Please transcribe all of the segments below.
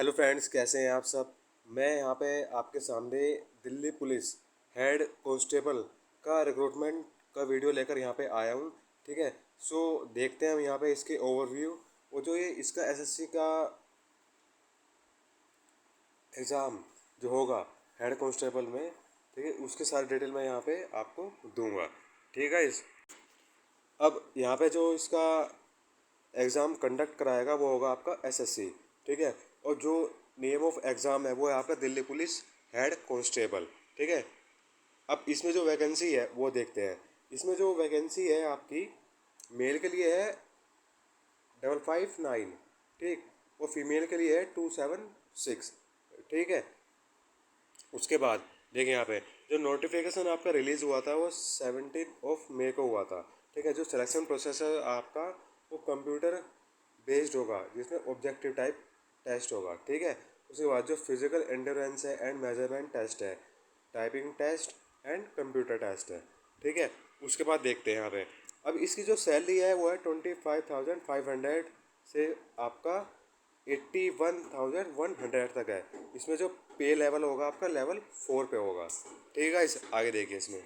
Hello friends, कैसे हैं आप सब। मैं यहाँ पे आपके सामने दिल्ली पुलिस हेड कांस्टेबल का रिक्रूटमेंट का वीडियो लेकर यहाँ पे आया हूँ। ठीक है। सो देखते हैं हम यहाँ पे इसके ओवरव्यू। वो जो ये इसका एसएससी का एग्ज़ाम जो होगा हेड कांस्टेबल में, ठीक है, उसके सारे डिटेल मैं यहाँ पे आपको दूंगा। ठीक है। अब यहाँ पे जो इसका एग्ज़ाम कंडक्ट कराएगा वो होगा आपका एसएससी। ठीक है। और जो नेम ऑफ एग्ज़ाम है वो है आपका दिल्ली पुलिस हेड कांस्टेबल। ठीक है। अब इसमें जो वैकेंसी है वो देखते हैं। इसमें जो वैकेंसी है आपकी मेल के लिए है 559। ठीक। और फीमेल के लिए है 276। ठीक है। उसके बाद देखिए यहाँ पे जो नोटिफिकेशन आपका रिलीज़ हुआ था वो 17 को हुआ था। ठीक है। जो सिलेक्शन प्रोसेस है आपका वो कंप्यूटर बेस्ड होगा, जिसमें ऑब्जेक्टिव टाइप टेस्ट होगा। ठीक है। उसके बाद जो फिजिकल एंड्योरेंस है एंड मेजरमेंट टेस्ट है, typing test and computer test है। ठीक है। उसके बाद देखते हैं यहाँ पे अब इसकी जो सैलरी है वो है 25,500 से आपका 81,100 तक है। इसमें जो पे लेवल होगा आपका लेवल 4 पे होगा। ठीक है। इस आगे देखिए इसमें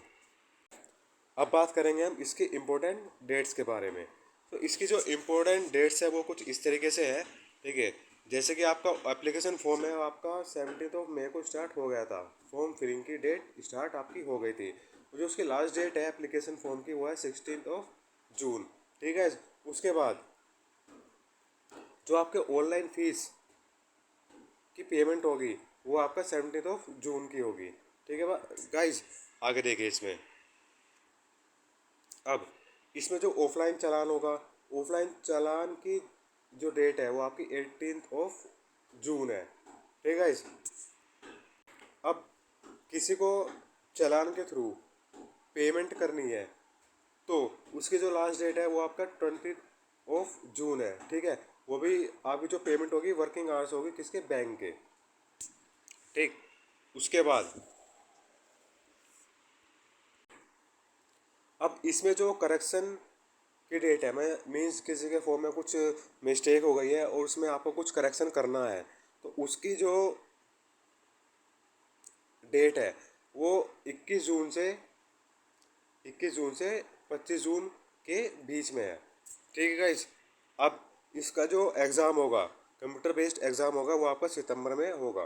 अब बात करेंगे हम इसके इम्पोर्टेंट डेट्स के बारे में। तो इसकी जो इम्पोर्टेंट डेट्स है वो कुछ इस तरीके से है। ठीक है। जैसे कि आपका एप्लीकेशन फॉर्म है वो आपका 17 को स्टार्ट हो गया था। फॉर्म फिलिंग की डेट स्टार्ट आपकी हो गई थी। जो उसकी लास्ट डेट है एप्लीकेशन फॉर्म की वो है 16 जून। ठीक है। उसके बाद जो आपके ऑनलाइन फीस की पेमेंट होगी वो आपका 17 जून की होगी। ठीक है गाइज। आगे देखिए इसमें अब इसमें जो ऑफलाइन चालान होगा, ऑफलाइन चालान की जो डेट है वो आपकी 18 जून है। ठीक है। अब किसी को चालान के थ्रू पेमेंट करनी है तो उसकी जो लास्ट डेट है वो आपका 20 जून है। ठीक है। वो भी आपकी जो पेमेंट होगी वर्किंग आवर्स होगी किसके, बैंक के। ठीक। उसके बाद अब इसमें जो करेक्शन की डेट है, मैं मीन्स किसी के फॉर्म में कुछ मिस्टेक हो गई है और उसमें आपको कुछ करेक्शन करना है तो उसकी जो डेट है वो 21 जून से 25 जून के बीच में है। ठीक है गाइस। अब इसका जो एग्ज़ाम होगा, कंप्यूटर बेस्ड एग्ज़ाम होगा, वो आपका सितंबर में होगा।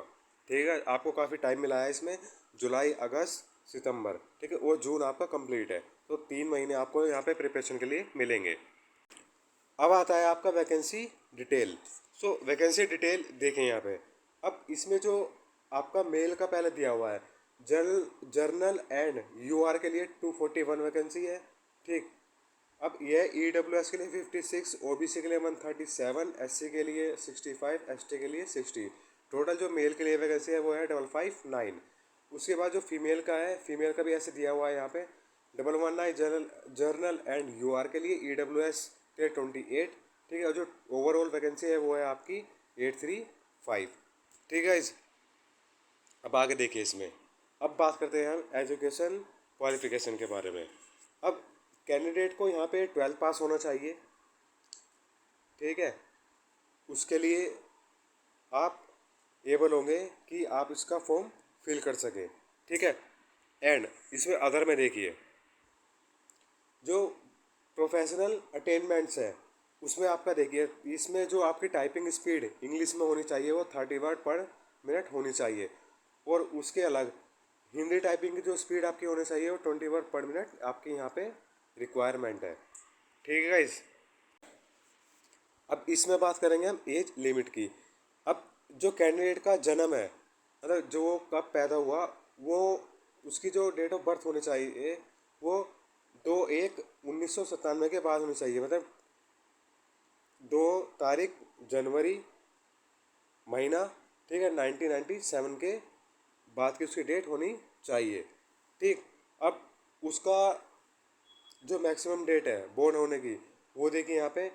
ठीक है। आपको काफ़ी टाइम मिला है इसमें, जुलाई अगस्त सितंबर। ठीक है। वो जून आपका कंप्लीट है तो 3 महीने आपको यहाँ पे प्रिपरेशन के लिए मिलेंगे। अब आता है आपका वैकेंसी डिटेल। सो वैकेंसी डिटेल देखें यहाँ पे। अब इसमें जो आपका मेल का पहले दिया हुआ है, जर्नल एंड यूआर के लिए 241 वैकेंसी है। ठीक। अब यह ईडब्ल्यूएस के लिए 56, ओबीसी के लिए 137, एससी के लिए 65, एसटी के लिए 60। टोटल जो मेल के लिए वैकेंसी है वो है 559। उसके बाद जो फीमेल का है, फीमेल का भी ऐसे दिया हुआ है यहाँ पे 119 जर्नल एंड यूआर के लिए, ईडब्ल्यूएस के लिए 28। ठीक है। और जो ओवरऑल वैकेंसी है वो है आपकी 835। ठीक है। अब आगे देखिए इसमें अब बात करते हैं हम एजुकेशन क्वालिफिकेशन के बारे में। अब कैंडिडेट को यहाँ पे 12 पास होना चाहिए। ठीक है। उसके लिए आप एबल होंगे कि आप इसका फॉर्म फिल कर सकें। ठीक है। एंड इसमें अदर में देखिए जो प्रोफेशनल अटेनमेंट्स है उसमें आपका देखिए इसमें जो आपकी टाइपिंग स्पीड इंग्लिश में होनी चाहिए वो 30 वर्ड पर मिनट होनी चाहिए। और उसके अलग हिंदी टाइपिंग की जो स्पीड आपकी होनी चाहिए वो 20 वर्ड पर मिनट आपकी यहाँ पे रिक्वायरमेंट है। ठीक है गाइस। अब इसमें बात करेंगे हम एज लिमिट की। अब जो कैंडिडेट का जन्म है, मतलब जो कब पैदा हुआ, वो उसकी जो डेट ऑफ बर्थ होनी चाहिए वो 2/1/1997 के बाद होनी चाहिए। मतलब 2 तारीख जनवरी महीना, ठीक है, 1997 के बाद की उसकी डेट होनी चाहिए। ठीक। अब उसका जो मैक्सिमम डेट है बोर्न होने की वो देखिए यहाँ पे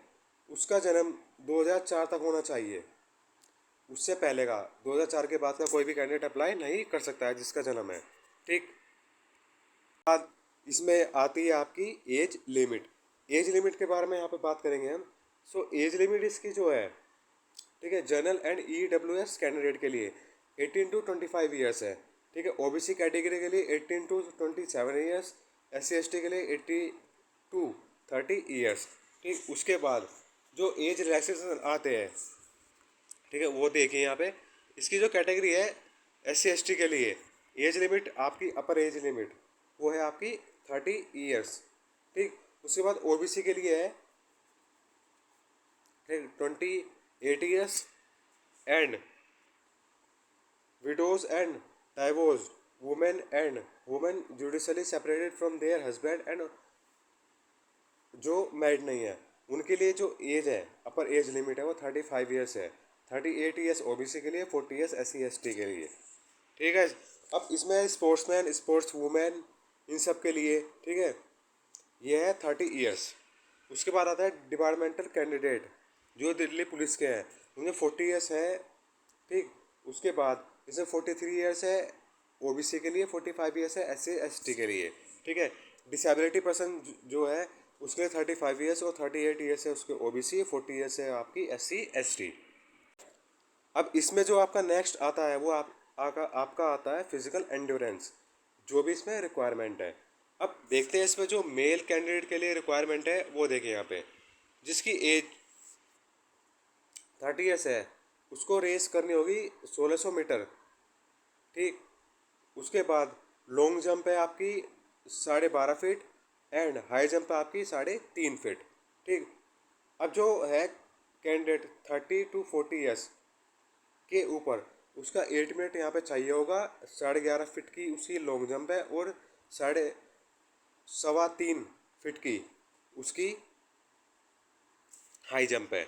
उसका जन्म 2004 तक होना चाहिए। उससे पहले का 2004 के बाद का कोई भी कैंडिडेट अप्लाई नहीं कर सकता है जिसका जन्म है। ठीक। बाद इसमें आती है आपकी एज लिमिट। एज लिमिट के बारे में यहाँ पे बात करेंगे हम। सो एज लिमिट इसकी जो है ठीक है। जनरल एंड EWS कैंडिडेट के लिए 18 to 25 ईयर्स है, ठीक है। OBC कैटेगरी के लिए 18 to 27 ईयर्स, SC ST के लिए 80 to 30 ईयर्स, ठीक। उसके बाद जो एज रिलैक्सेशन आते हैं, ठीक है, वो देखिए यहाँ पे इसकी जो कैटेगरी है SC ST के लिए एज लिमिट आपकी अपर एज लिमिट वो है आपकी 30 ईयर्स, ठीक। उसके बाद OBC के लिए है, ठीक, 28 years and widows and divorce women judicially separated from there husband and जो मैरिड नहीं है उनके लिए जो एज है अपर एज लिमिट है वो 35 ईयर्स है। 38 ईयर्स OBC के लिए, 40 ईयर्स SC ST के लिए, ठीक है। अब इसमें स्पोर्ट्समैन स्पोर्ट्स वुमेन इन सब के लिए, ठीक है, ये है 30 ईयर्स। उसके बाद आता है डिपार्टमेंटल कैंडिडेट जो दिल्ली पुलिस के हैं, उनमें 40 ईयर्स है, ठीक। उसके बाद इसमें 43 ईयर्स है OBC के लिए, 45 ईयर्स है SC ST के लिए, ठीक है। डिसेबिलिटी पर्सन जो है उसके लिए 35 ईयर्स और 38 ईयर्स है उसके OBC, 40 ईयर्स है आपकी SC ST। अब इसमें जो आपका नेक्स्ट आता है वो आपका आता है फिजिकल एंड्योरेंस, जो भी इसमें रिक्वायरमेंट है। अब देखते हैं इसमें जो मेल कैंडिडेट के लिए रिक्वायरमेंट है वो देखिए यहाँ पे, जिसकी एज 30 ईयर्स है उसको रेस करनी होगी 1600 मीटर, ठीक। उसके बाद लॉन्ग जंप है आपकी 12.5 फीट एंड हाई जंप है आपकी 3.5 फीट, ठीक। अब जो है कैंडिडेट 30 to 40 ईयर्स के ऊपर उसका 8 मिनट यहाँ पे चाहिए होगा। 11.5 फीट की उसकी लॉन्ग जंप है और 3.25 फीट की उसकी हाई जंप है,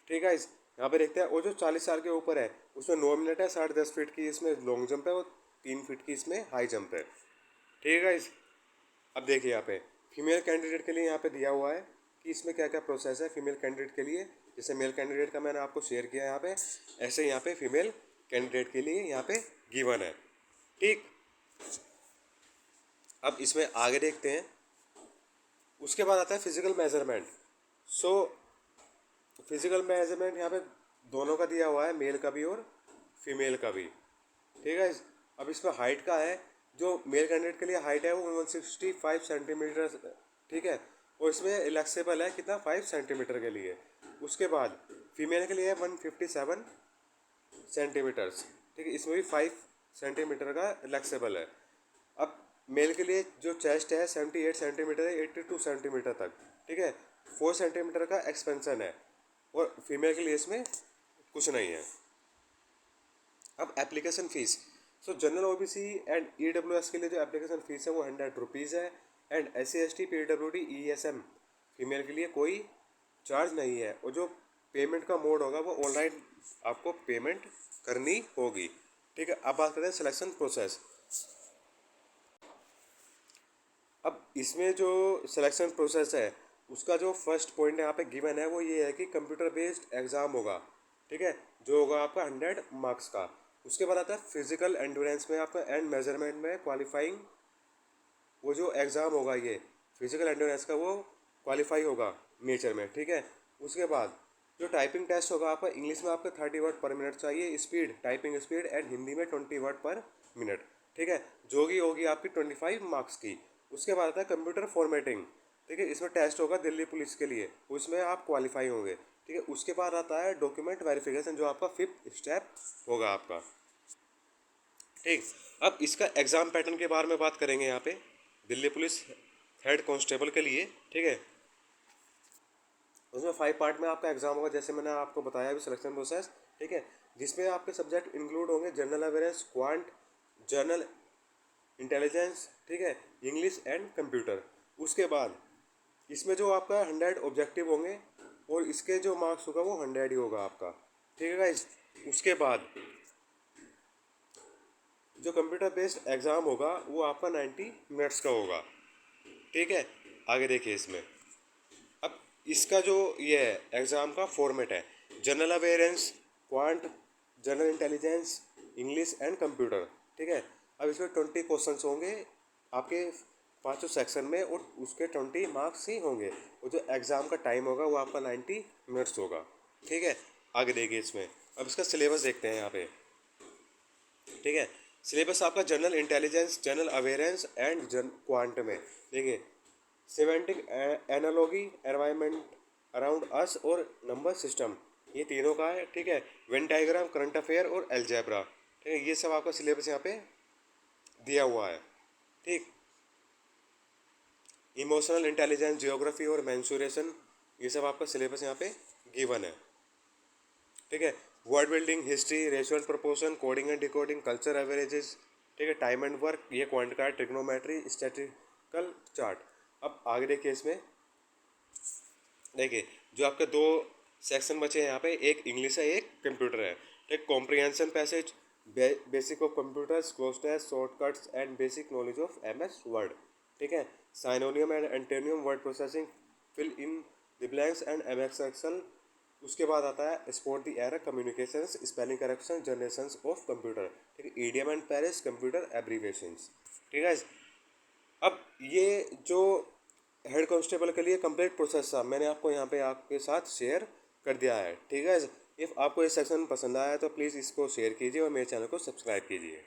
ठीक है। इस यहाँ पे देखते हैं वो जो 40 साल के ऊपर है उसमें 9 मिनट है, 10.5 फीट की इसमें लॉन्ग जंप है और 3 फीट की इसमें हाई जंप है, ठीक है। अब देखिए यहाँ पे फीमेल कैंडिडेट के लिए यहाँ पे दिया हुआ है कि इसमें क्या क्या प्रोसेस है फीमेल कैंडिडेट के लिए। जैसे मेल कैंडिडेट का मैंने आपको शेयर किया यहाँ पे, ऐसे यहाँ पे फीमेल कैंडिडेट के लिए यहाँ पे गिवन है, ठीक। अब इसमें आगे देखते हैं। उसके बाद आता है physical measurement. So physical measurement यहाँ पे दोनों का दिया हुआ है, मेल का भी और फीमेल का भी, ठीक है। अब इसमें हाइट का है, जो मेल कैंडिडेट के लिए हाइट है वो 165 सेंटीमीटर, ठीक है। और इसमें इलेक्सेबल है कितना 5 सेंटीमीटर के लिए। उसके बाद फीमेल के लिए 157 सेंटीमीटर्स, ठीक है, इसमें भी 5 सेंटीमीटर का इलेक्सेबल है। अब मेल के लिए जो चेस्ट है 78 सेंटीमीटर है 82 सेंटीमीटर तक, ठीक है, 4 सेंटीमीटर का एक्सपेंशन है। और फीमेल के लिए इसमें कुछ नहीं है। अब application fees, so general OBC and EWS के लिए जो एप्लीकेशन फ़ीस है वो 100 रुपीज़ है and SC ST PWD ESM female के लिए कोई चार्ज नहीं है। और जो पेमेंट का मोड होगा वो ऑनलाइन आपको पेमेंट करनी होगी, ठीक है। अब बात करते हैं सिलेक्शन प्रोसेस। अब इसमें जो सिलेक्शन प्रोसेस है उसका जो फर्स्ट पॉइंट यहाँ पे गिवन है वो ये है कि कंप्यूटर बेस्ड एग्ज़ाम होगा, ठीक है, जो होगा आपका 100 मार्क्स का। उसके बाद आता है फिजिकल एंडोरेंस में आपका एंड मेजरमेंट में क्वालिफाइंग, वो जो एग्ज़ाम होगा ये फिजिकल एंडोरेंस का वो क्वालिफाई होगा नेचर में, ठीक है। उसके बाद जो टाइपिंग टेस्ट होगा आपका इंग्लिश में आपका 30 वर्ड पर मिनट चाहिए speed, typing speed, and Hindi में 20 वर्ड पर मिनट, ठीक है, जो कि होगी आपकी 25 मार्क्स की। उसके बाद आता है कंप्यूटर फॉर्मेटिंग, ठीक है, इसमें टेस्ट होगा दिल्ली पुलिस के लिए, उसमें आप क्वालिफाई होंगे, ठीक है। उसके बाद आता है डॉक्यूमेंट वेरिफिकेशन जो आपका 5th स्टेप होगा आपका, ठीक। अब इसका एग्ज़ाम पैटर्न के बारे में बात करेंगे यहाँ पे दिल्ली पुलिस हेड कांस्टेबल के लिए, ठीक है। उसमें 5 पार्ट में आपका एग्जाम होगा, जैसे मैंने आपको बताया अभी सिलेक्शन प्रोसेस, ठीक है, जिसमें आपके सब्जेक्ट इंक्लूड होंगे general awareness, quant, general intelligence, ठीक है, इंग्लिश एंड कंप्यूटर। उसके बाद इसमें जो आपका 100 ऑब्जेक्टिव होंगे और इसके जो मार्क्स होगा वो 100 ही होगा आपका, ठीक है गाइस। उसके बाद जो कंप्यूटर बेस्ड एग्ज़ाम होगा वो आपका 90 मिनट्स का होगा, ठीक है। आगे देखिए इसमें अब इसका जो ये है एग्ज़ाम का फॉर्मेट है general awareness, quant, general intelligence, English and computer, ठीक है। अब इसमें 20 क्वेश्चंस होंगे आपके पाँचों सेक्शन में और उसके 20 मार्क्स ही होंगे। और जो एग्ज़ाम का टाइम होगा वो आपका 90 मिनट्स होगा, ठीक है। आगे देखिए इसमें अब इसका सिलेबस देखते हैं यहाँ पे। ठीक है, सिलेबस आपका general intelligence, general awareness and quant में। देखिए, semantic analogy, environment around us और नंबर सिस्टम, ये तीनों का है। ठीक है, वेन डायग्राम, करंट अफेयर और एल्जेब्रा। ठीक है, ये सब आपका सिलेबस यहाँ पे दिया हुआ है। ठीक, इमोशनल इंटेलिजेंस, जियोग्राफी और मेंसुरेशन, ये सब आपका सिलेबस यहाँ पे गिवन है। ठीक है, वर्ड बिल्डिंग, हिस्ट्री, रेशुअल proportion, coding and decoding, culture averages. ठीक है, टाइम एंड वर्क, ये क्वांट का, ट्रिग्नोमेट्री, स्टैटिस्टिकल चार्ट। अब आगे देखिए इसमें, देखिए जो आपके दो सेक्शन बचे हैं यहाँ पे, एक इंग्लिश है, एक कंप्यूटर है। ठीक, comprehension passage, basic of computers, closeness, shortcuts and basic knowledge of MS Word. ठीक है, synonym and antonym, word processing, fill in the blanks and MS Excel. उसके बाद आता है spot the error, communications, spelling correction, generations of computer. ठीक है, EDM and Paris, computer abbreviations. ठीक है, अब ये जो हेड कांस्टेबल के लिए कंप्लीट प्रोसेस था, मैंने आपको यहाँ पे आपके साथ शेयर कर दिया है। ठीक है, इफ़ आपको ये सेक्शन पसंद आया तो प्लीज़ इसको शेयर कीजिए और मेरे चैनल को सब्सक्राइब कीजिए।